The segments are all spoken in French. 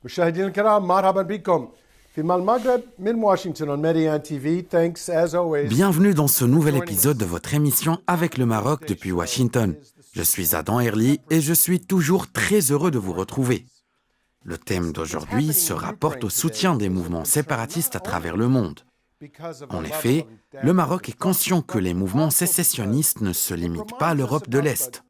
مشاهدينا الكرام مرحبا بكم في المغرب من واشنطن on Méridien TV. Thanks as always. Bienvenue dans ce nouvel épisode de votre émission Avec le Maroc depuis Washington. Je suis Adam Herli et je suis toujours très heureux de vous retrouver. Le thème d'aujourd'hui se rapporte au soutien des mouvements séparatistes à travers le monde. En effet, le Maroc est conscient que les mouvements sécessionnistes ne se limitent pas à l'Europe de l'Est.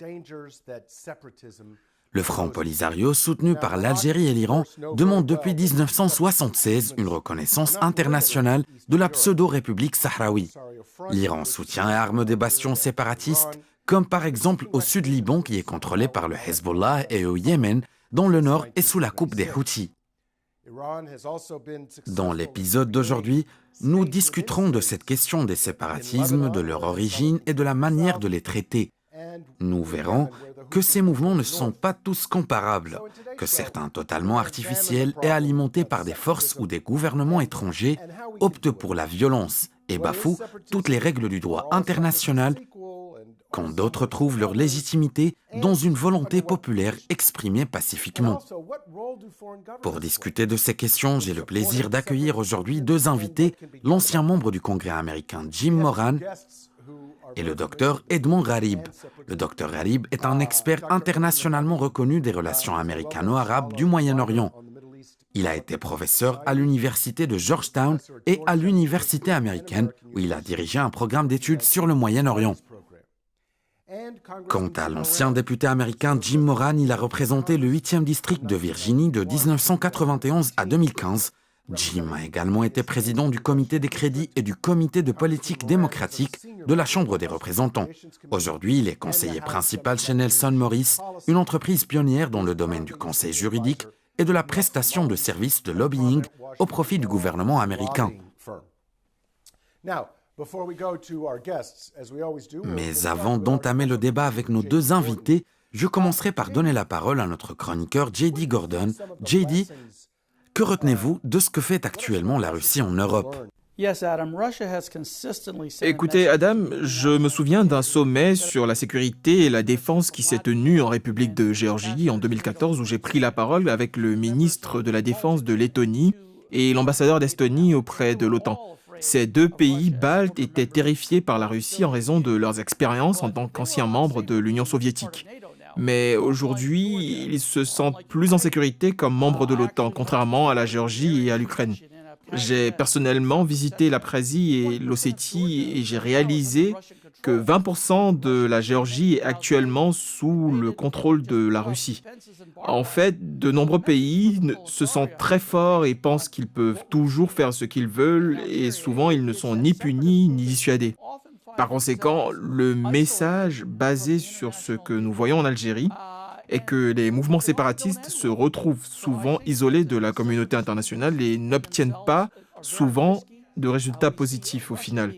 Le Front Polisario, soutenu par l'Algérie et l'Iran, demande depuis 1976 une reconnaissance internationale de la pseudo-république sahraoui. L'Iran soutient et arme des bastions séparatistes, comme par exemple au sud Liban qui est contrôlé par le Hezbollah et au Yémen, dont le nord est sous la coupe des Houthis. Dans l'épisode d'aujourd'hui, nous discuterons de cette question des séparatismes, de leur origine et de la manière de les traiter. Nous verrons que ces mouvements ne sont pas tous comparables, que certains totalement artificiels et alimentés par des forces ou des gouvernements étrangers optent pour la violence et bafouent toutes les règles du droit international, quand d'autres trouvent leur légitimité dans une volonté populaire exprimée pacifiquement. Pour discuter de ces questions, j'ai le plaisir d'accueillir aujourd'hui deux invités, l'ancien membre du Congrès américain Jim Moran et le docteur Edmond Gharib. Le docteur Gharib est un expert internationalement reconnu des relations américano-arabes du Moyen-Orient. Il a été professeur à l'université de Georgetown et à l'université américaine, où il a dirigé un programme d'études sur le Moyen-Orient. Quant à l'ancien député américain Jim Moran, il a représenté le 8e district de Virginie de 1991 à 2015. Jim a également été président du comité des crédits et du comité de politique démocratique de la Chambre des représentants. Aujourd'hui, il est conseiller principal chez Nelson Morris, une entreprise pionnière dans le domaine du conseil juridique et de la prestation de services de lobbying au profit du gouvernement américain. Mais avant d'entamer le débat avec nos deux invités, je commencerai par donner la parole à notre chroniqueur J.D. Gordon. J.D., que retenez-vous de ce que fait actuellement la Russie en Europe ? Écoutez, Adam, je me souviens d'un sommet sur la sécurité et la défense qui s'est tenu en République de Géorgie en 2014 où j'ai pris la parole avec le ministre de la Défense de Lettonie et l'ambassadeur d'Estonie auprès de l'OTAN. Ces deux pays baltes étaient terrifiés par la Russie en raison de leurs expériences en tant qu'anciens membres de l'Union soviétique. Mais aujourd'hui, ils se sentent plus en sécurité comme membres de l'OTAN, contrairement à la Géorgie et à l'Ukraine. J'ai personnellement visité l'Abkhazie et l'Ossétie et j'ai réalisé que 20% de la Géorgie est actuellement sous le contrôle de la Russie. En fait, de nombreux pays se sentent très forts et pensent qu'ils peuvent toujours faire ce qu'ils veulent et souvent ils ne sont ni punis ni dissuadés. Par conséquent, le message basé sur ce que nous voyons en Algérie est que les mouvements séparatistes se retrouvent souvent isolés de la communauté internationale et n'obtiennent pas souvent de résultats positifs au final.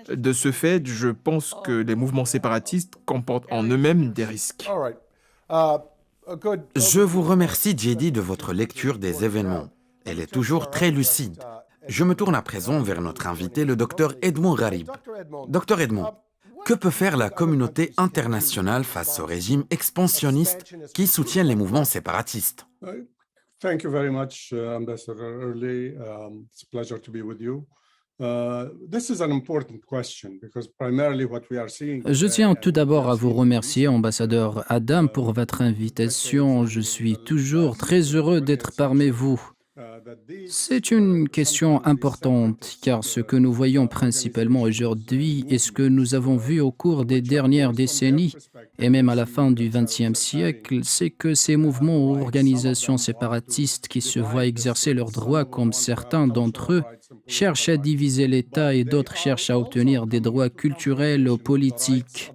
De ce fait, je pense que les mouvements séparatistes comportent en eux-mêmes des risques. Je vous remercie, J.D., de votre lecture des événements. Elle est toujours très lucide. Je me tourne à présent vers notre invité, le docteur Edmond Gharib. Docteur Edmond, que peut faire la communauté internationale face au régime expansionniste qui soutient les mouvements séparatistes ? Thank you very much, Ambassador Early. It's a pleasure to be with you. This is an important question because primarily what we are seeing. Je tiens tout d'abord à vous remercier, ambassadeur Adam, pour votre invitation. Je suis toujours très heureux d'être parmi vous. C'est une question importante, car ce que nous voyons principalement aujourd'hui et ce que nous avons vu au cours des dernières décennies, et même à la fin du XXe siècle, c'est que ces mouvements ou organisations séparatistes qui se voient exercer leurs droits, comme certains d'entre eux, cherchent à diviser l'État et d'autres cherchent à obtenir des droits culturels ou politiques.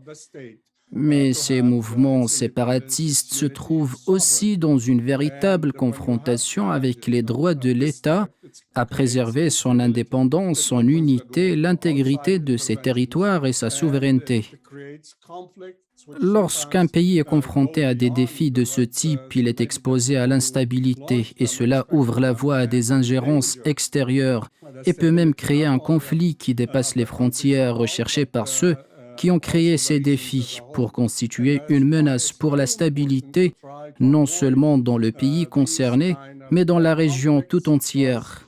Mais ces mouvements séparatistes se trouvent aussi dans une véritable confrontation avec les droits de l'État à préserver son indépendance, son unité, l'intégrité de ses territoires et sa souveraineté. Lorsqu'un pays est confronté à des défis de ce type, il est exposé à l'instabilité et cela ouvre la voie à des ingérences extérieures et peut même créer un conflit qui dépasse les frontières recherchées par ceux qui ont créé ces défis pour constituer une menace pour la stabilité, non seulement dans le pays concerné, mais dans la région tout entière.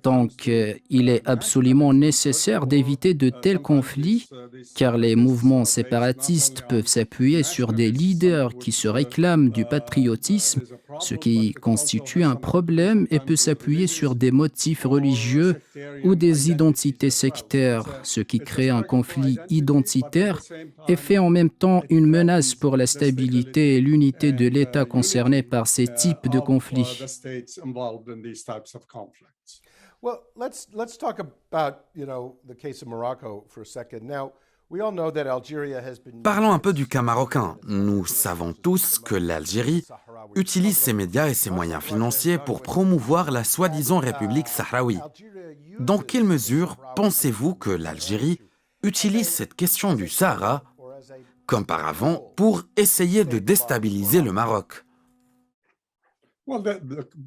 Donc, il est absolument nécessaire d'éviter de tels conflits, car les mouvements séparatistes peuvent s'appuyer sur des leaders qui se réclament du patriotisme, ce qui constitue un problème, et peut s'appuyer sur des motifs religieux ou des identités sectaires, ce qui crée un conflit identitaire et fait en même temps une menace pour la stabilité et l'unité de l'État concerné par ces types de conflits. Well, let's talk about, the case of Morocco for a second. Now, we all know that Algeria has been Parlons un peu du cas marocain. Nous savons tous que l'Algérie utilise ses médias et ses moyens financiers pour promouvoir la soi-disant République sahraoui. Dans quelle mesure pensez-vous que l'Algérie utilise cette question du Sahara, comme par avant, pour essayer de déstabiliser le Maroc? Well,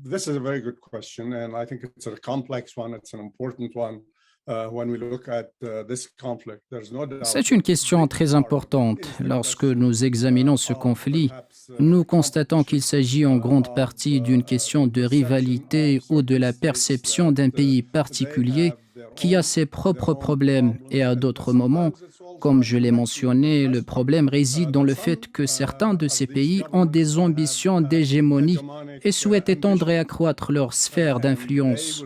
this is a very good question, and I think it's a complex one. It's an important one. When we look at this conflict, there's no doubt. C'est une question très importante. Lorsque nous examinons ce conflit, nous constatons qu'il s'agit en grande partie d'une question de rivalité ou de la perception d'un pays particulier qui a ses propres problèmes et à d'autres moments, comme je l'ai mentionné, le problème réside dans le fait que certains de ces pays ont des ambitions d'hégémonie et souhaitent étendre et accroître leur sphère d'influence.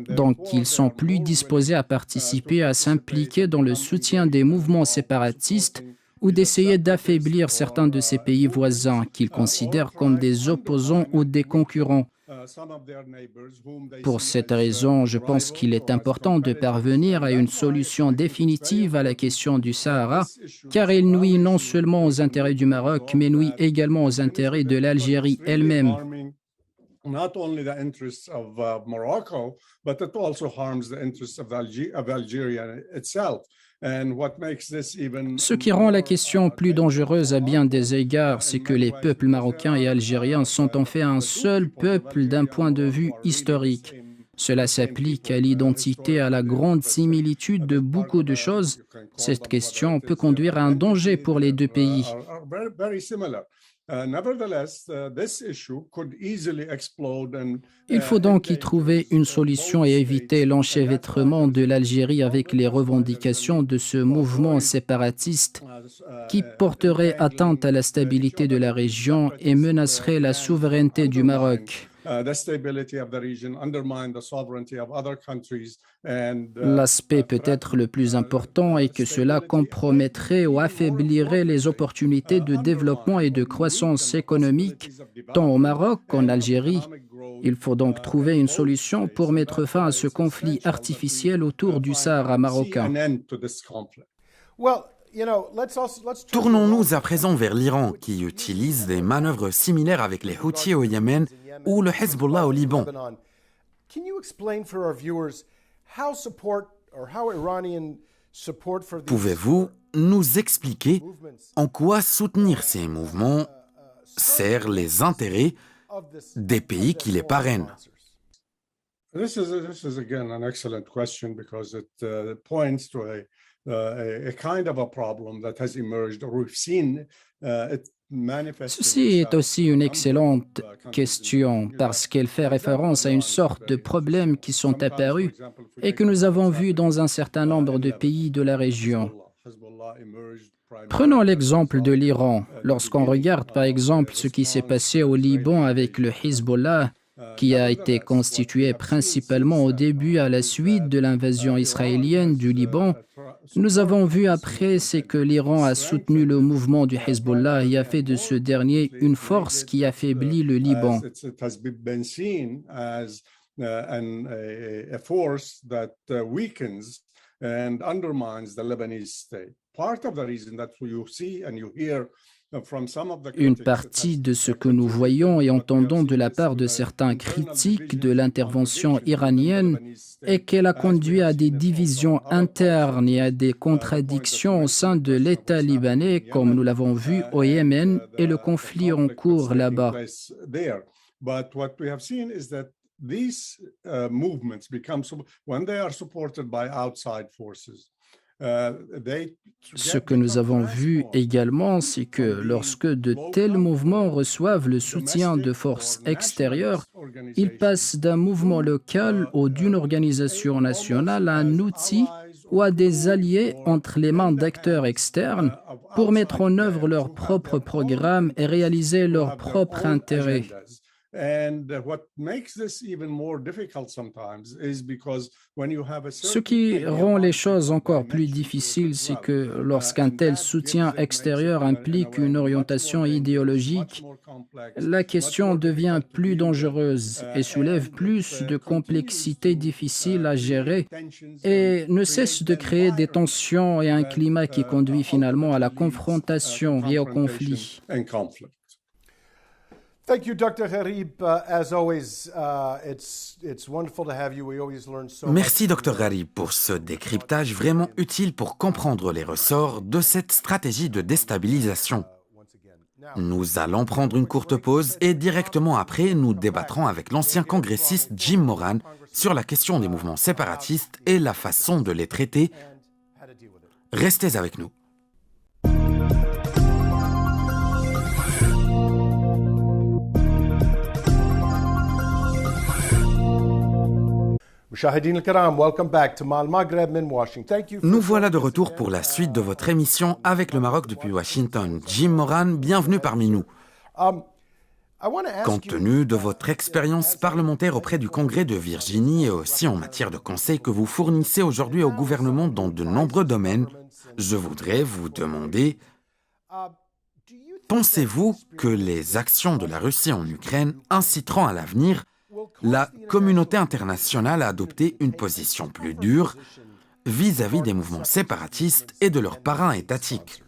Donc, ils sont plus disposés à participer, à s'impliquer dans le soutien des mouvements séparatistes ou d'essayer d'affaiblir certains de ces pays voisins qu'ils considèrent comme des opposants ou des concurrents. Pour cette raison, je pense qu'il est important de parvenir à une solution définitive à la question du Sahara, car elle nuit non seulement aux intérêts du Maroc, mais nuit également aux intérêts de l'Algérie elle-même. Not only the interests of Morocco, but it also harms the interests of Algeria itself. Ce qui rend la question plus dangereuse à bien des égards, c'est que les peuples marocains et algériens sont en fait un seul peuple d'un point de vue historique. Cela s'applique à l'identité, à la grande similitude de beaucoup de choses. Cette question peut conduire à un danger pour les deux pays. Il faut donc y trouver une solution et éviter l'enchevêtrement de l'Algérie avec les revendications de ce mouvement séparatiste qui porterait atteinte à la stabilité de la région et menacerait la souveraineté du Maroc. L'aspect peut-être le plus important est que cela compromettrait ou affaiblirait les opportunités de développement et de croissance économique, tant au Maroc qu'en Algérie. Il faut donc trouver une solution pour mettre fin à ce conflit artificiel autour du Sahara marocain. Tournons-nous à présent vers l'Iran, qui utilise des manœuvres similaires avec les Houthis au Yémen ou le Hezbollah au Liban. Pouvez-vous nous expliquer en quoi soutenir ces mouvements sert les intérêts des pays qui les parrainent? This is again an excellent question because it points to a kind of a problem that has emerged or we've seen it. Ceci est aussi une excellente question parce qu'elle fait référence à une sorte de problèmes qui sont apparus et que nous avons vus dans un certain nombre de pays de la région. Prenons l'exemple de l'Iran. Lorsqu'on regarde par exemple ce qui s'est passé au Liban avec le Hezbollah, qui a été constitué principalement au début à la suite de l'invasion israélienne du Liban, nous avons vu après c'est que l'Iran a soutenu le mouvement du Hezbollah et a fait de ce dernier une force qui affaiblit le Liban. Une partie de ce que nous voyons et entendons de la part de certains critiques de l'intervention iranienne est qu'elle a conduit à des divisions internes et à des contradictions au sein de l'État libanais, comme nous l'avons vu au Yémen et le conflit en cours là-bas. These movements become, when they are supported by outside forces, Ce que nous avons vu également, c'est que lorsque de tels mouvements reçoivent le soutien de forces extérieures, ils passent d'un mouvement local ou d'une organisation nationale à un outil ou à des alliés entre les mains d'acteurs externes pour mettre en œuvre leurs propres programmes et réaliser leurs propres intérêts. Ce qui rend les choses encore plus difficiles, c'est que lorsqu'un tel soutien extérieur implique une orientation idéologique, la question devient plus dangereuse et soulève plus de complexités difficiles à gérer et ne cesse de créer des tensions et un climat qui conduit finalement à la confrontation et au conflit. Thank you, Dr. Gharib. As always, it's wonderful to have you. We always learn so much. Merci, Dr. Gharib, pour ce décryptage vraiment utile pour comprendre les ressorts de cette stratégie de déstabilisation. Nous allons prendre une courte pause et directement après, nous débattrons avec l'ancien congressiste Jim Moran sur la question des mouvements séparatistes et la façon de les traiter. Restez avec nous. Nous voilà de retour pour la suite de votre émission avec le Maroc depuis Washington. Jim Moran, bienvenue parmi nous. Compte tenu de votre expérience parlementaire auprès du Congrès de Virginie et aussi en matière de conseils que vous fournissez aujourd'hui au gouvernement dans de nombreux domaines, je voudrais vous demander, pensez-vous que les actions de la Russie en Ukraine inciteront à l'avenir la communauté internationale a adopté une position plus dure vis-à-vis des mouvements séparatistes et de leurs parrains étatiques?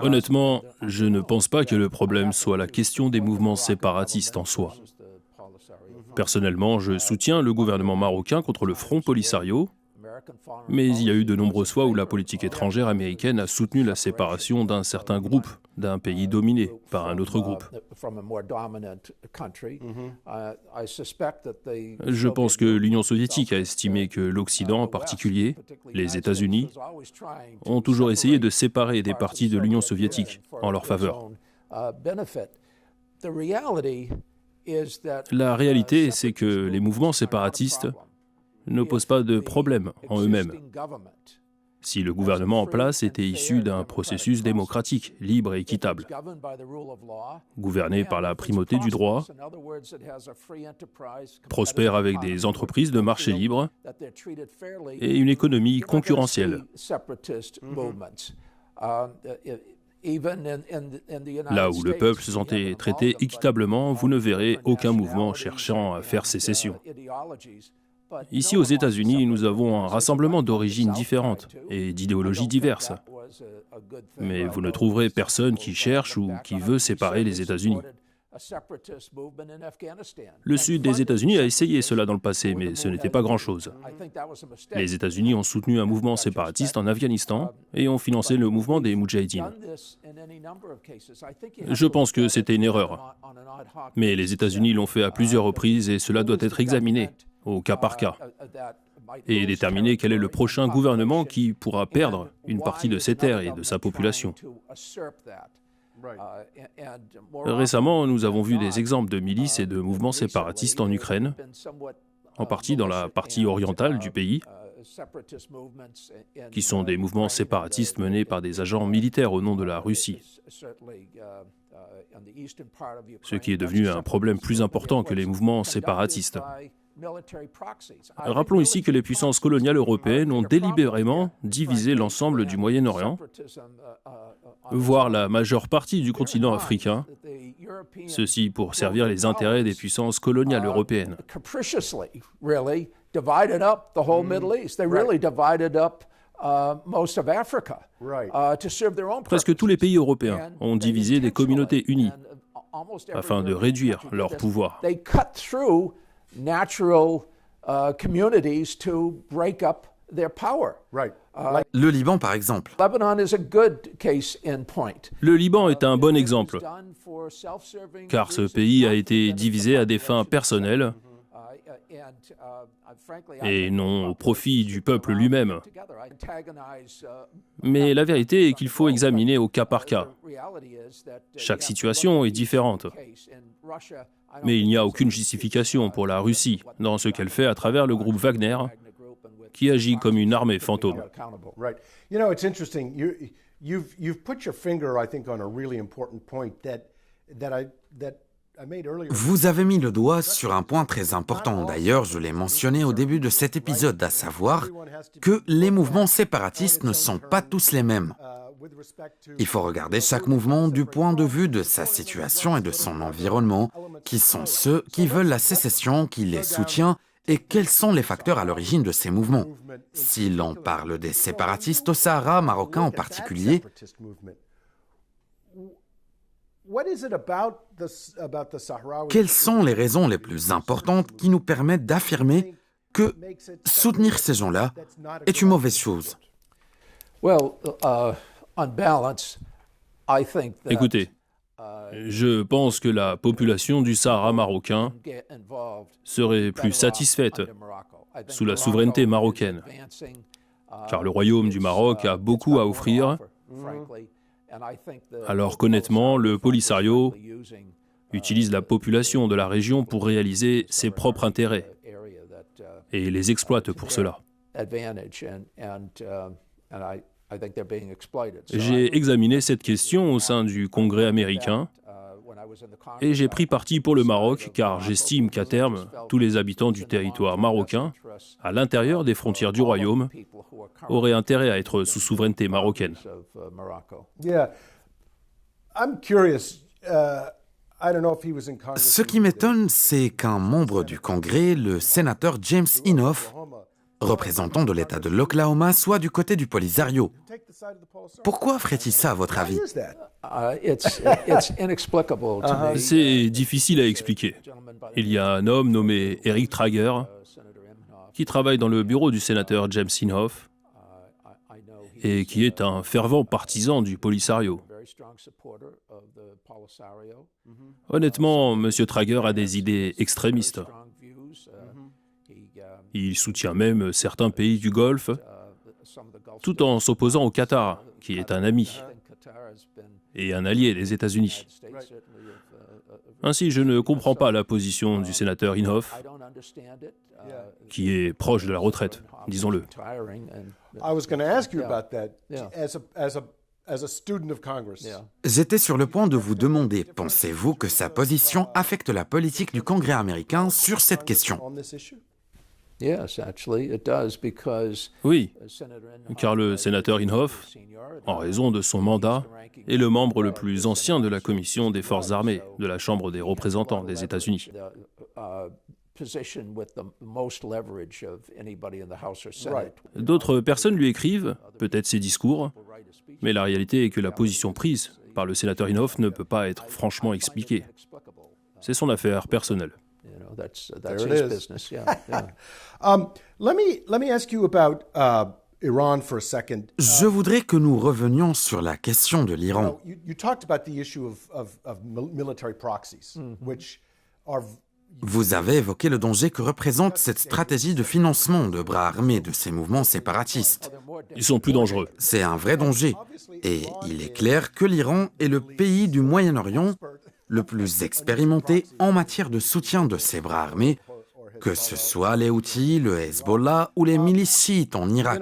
Honnêtement, je ne pense pas que le problème soit la question des mouvements séparatistes en soi. Personnellement, je soutiens le gouvernement marocain contre le Front Polisario, mais il y a eu de nombreuses fois où la politique étrangère américaine a soutenu la séparation d'un certain groupe, d'un pays dominé par un autre groupe. Je pense que l'Union soviétique a estimé que l'Occident en particulier, les États-Unis, ont toujours essayé de séparer des parties de l'Union soviétique en leur faveur. La réalité, c'est que les mouvements séparatistes ne posent pas de problème en eux-mêmes. Si le gouvernement en place était issu d'un processus démocratique, libre et équitable, gouverné par la primauté du droit, prospère avec des entreprises de marché libre et une économie concurrentielle. Là où le peuple se sentait traité équitablement, vous ne verrez aucun mouvement cherchant à faire sécession. Ici, aux États-Unis, nous avons un rassemblement d'origines différentes et d'idéologies diverses. Mais vous ne trouverez personne qui cherche ou qui veut séparer les États-Unis. Le sud des États-Unis a essayé cela dans le passé, mais ce n'était pas grand-chose. Les États-Unis ont soutenu un mouvement séparatiste en Afghanistan et ont financé le mouvement des Moudjahidines. Je pense que c'était une erreur. Mais les États-Unis l'ont fait à plusieurs reprises et cela doit être examiné au cas par cas, et déterminer quel est le prochain gouvernement qui pourra perdre une partie de ses terres et de sa population. Récemment, nous avons vu des exemples de milices et de mouvements séparatistes en Ukraine, en partie dans la partie orientale du pays, qui sont des mouvements séparatistes menés par des agents militaires au nom de la Russie, ce qui est devenu un problème plus important que les mouvements séparatistes. Rappelons ici que les puissances coloniales européennes ont délibérément divisé l'ensemble du Moyen-Orient, voire la majeure partie du continent africain, ceci pour servir les intérêts des puissances coloniales européennes. Presque tous les pays européens ont divisé des communautés unies afin de réduire leur pouvoir. Le Liban, par exemple. Le Liban est un bon exemple, car ce pays a été divisé à des fins personnelles et non au profit du peuple lui-même. Mais la vérité est qu'il faut examiner au cas par cas. Chaque situation est différente. Mais il n'y a aucune justification pour la Russie dans ce qu'elle fait à travers le groupe Wagner, qui agit comme une armée fantôme. Right. You know, it's interesting. You've put your finger, I think, on a really important point that I made earlier. Vous avez mis le doigt sur un point très important. D'ailleurs, je l'ai mentionné au début de cet épisode, à savoir que les mouvements séparatistes ne sont pas tous les mêmes. Il faut regarder chaque mouvement du point de vue de sa situation et de son environnement, qui sont ceux qui veulent la sécession, qui les soutient, et quels sont les facteurs à l'origine de ces mouvements. Si l'on parle des séparatistes au Sahara marocain en particulier, quelles sont les raisons les plus importantes qui nous permettent d'affirmer que soutenir ces gens-là est une mauvaise chose? Écoutez, je pense que la population du Sahara marocain serait plus satisfaite sous la souveraineté marocaine, car le royaume du Maroc a beaucoup à offrir, alors qu'honnêtement, le Polisario utilise la population de la région pour réaliser ses propres intérêts et les exploite pour cela. J'ai examiné cette question au sein du Congrès américain et j'ai pris parti pour le Maroc car j'estime qu'à terme, tous les habitants du territoire marocain, à l'intérieur des frontières du royaume, auraient intérêt à être sous souveraineté marocaine. Yeah. I'm curious. I don't know if he was in Congress. Ce qui m'étonne, c'est qu'un membre du Congrès, le sénateur James Inhofe, représentant de l'État de l'Oklahoma, soit du côté du Polisario. Pourquoi ferait-il ça, à votre avis? C'est difficile à expliquer. Il y a un homme nommé Eric Trager qui travaille dans le bureau du sénateur James Inhofe et qui est un fervent partisan du Polisario. Honnêtement, M. Trager a des idées extrémistes. Il soutient même certains pays du Golfe, tout en s'opposant au Qatar, qui est un ami et un allié des États-Unis. Ainsi, je ne comprends pas la position du sénateur Inhofe, qui est proche de la retraite, disons-le. I was going to ask you about that as a student of Congress. J'étais sur le point de vous demander, pensez-vous que sa position affecte la politique du Congrès américain sur cette question? On this issue? Oui, car le sénateur Inhofe, en raison de son mandat, est le membre le plus ancien de la Commission des Forces armées de la Chambre des représentants des États-Unis. D'autres personnes lui écrivent, peut-être ses discours, mais la réalité est que la position prise par le sénateur Inhofe ne peut pas être franchement expliquée. C'est son affaire personnelle. There it is. Let me ask you about Iran for a second. Je voudrais que nous revenions sur la question de l'Iran. You talked about the issue of military proxies, which are. Vous avez évoqué le danger que représente cette stratégie de financement de bras armés de ces mouvements séparatistes. Ils sont plus dangereux. C'est un vrai danger. Et il est clair que l'Iran est le pays du Moyen-Orient le plus expérimenté en matière de soutien de ces bras armés, que ce soit les Houthis, le Hezbollah ou les milices chiites en Irak.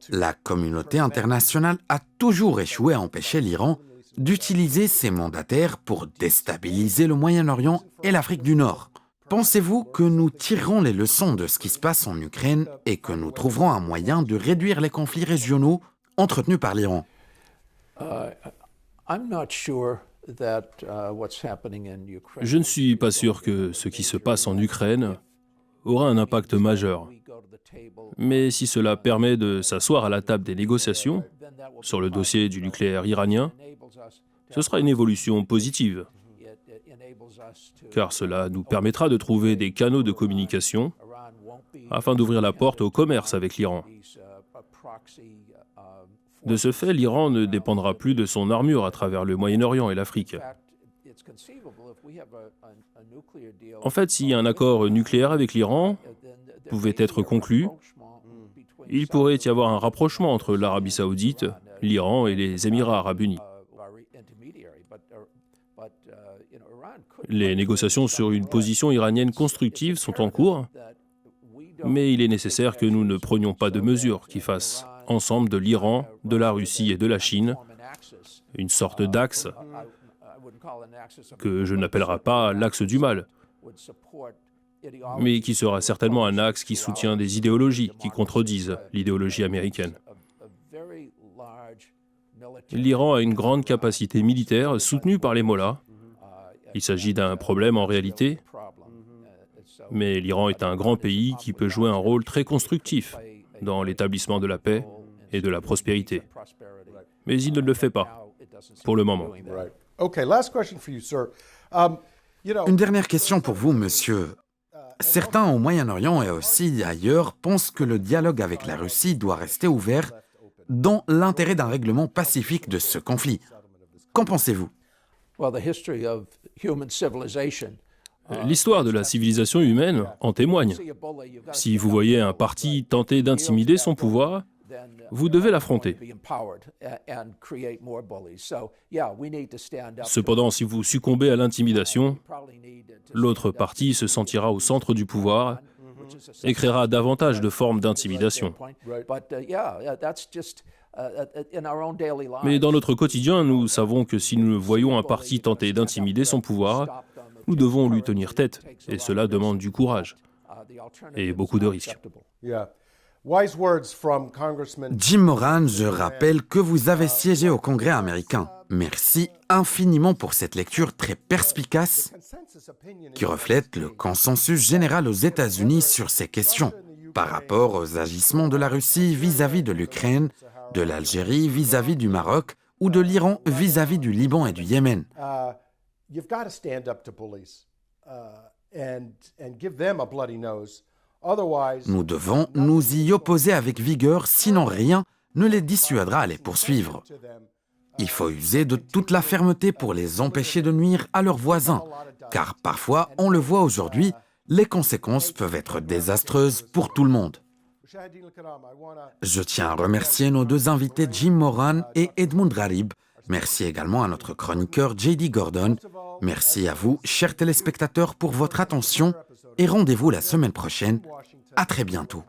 La communauté internationale a toujours échoué à empêcher l'Iran d'utiliser ses mandataires pour déstabiliser le Moyen-Orient et l'Afrique du Nord. Pensez-vous que nous tirerons les leçons de ce qui se passe en Ukraine et que nous trouverons un moyen de réduire les conflits régionaux entretenus par l'Iran? Je ne suis pas sûr que ce qui se passe en Ukraine aura un impact majeur. Mais si cela permet de s'asseoir à la table des négociations sur le dossier du nucléaire iranien, ce sera une évolution positive, car cela nous permettra de trouver des canaux de communication afin d'ouvrir la porte au commerce avec l'Iran. De ce fait, l'Iran ne dépendra plus de son armure à travers le Moyen-Orient et l'Afrique. En fait, si un accord nucléaire avec l'Iran pouvait être conclu, il pourrait y avoir un rapprochement entre l'Arabie saoudite, l'Iran et les Émirats arabes unis. Les négociations sur une position iranienne constructive sont en cours, mais il est nécessaire que nous ne prenions pas de mesures qui fassent ensemble de l'Iran, de la Russie et de la Chine une sorte d'axe que je n'appellerai pas l'axe du mal, mais qui sera certainement un axe qui soutient des idéologies qui contredisent l'idéologie américaine. L'Iran a une grande capacité militaire soutenue par les mollahs. Il s'agit d'un problème en réalité, mais l'Iran est un grand pays qui peut jouer un rôle très constructif dans l'établissement de la paix et de la prospérité. Mais il ne le fait pas, pour le moment. Une dernière question pour vous, monsieur. Certains au Moyen-Orient et aussi ailleurs pensent que le dialogue avec la Russie doit rester ouvert dans l'intérêt d'un règlement pacifique de ce conflit. Qu'en pensez-vous ? L'histoire de la civilisation humaine en témoigne. Si vous voyez un parti tenter d'intimider son pouvoir, vous devez l'affronter. Cependant, si vous succombez à l'intimidation, l'autre parti se sentira au centre du pouvoir et créera davantage de formes d'intimidation. Mais dans notre quotidien, nous savons que si nous voyons un parti tenter d'intimider son pouvoir, nous devons lui tenir tête, et cela demande du courage et beaucoup de risques. Jim Moran, je rappelle que vous avez siégé au Congrès américain. Merci infiniment pour cette lecture très perspicace qui reflète le consensus général aux États-Unis sur ces questions par rapport aux agissements de la Russie vis-à-vis de l'Ukraine, de l'Algérie vis-à-vis du Maroc ou de l'Iran vis-à-vis du Liban et du Yémen. Nous devons nous y opposer avec vigueur, sinon rien ne les dissuadera à les poursuivre. Il faut user de toute la fermeté pour les empêcher de nuire à leurs voisins, car parfois, on le voit aujourd'hui, les conséquences peuvent être désastreuses pour tout le monde. Je tiens à remercier nos deux invités Jim Moran et Edmund Gharib. Merci également à notre chroniqueur J.D. Gordon. Merci à vous, chers téléspectateurs, pour votre attention et rendez-vous la semaine prochaine. À très bientôt.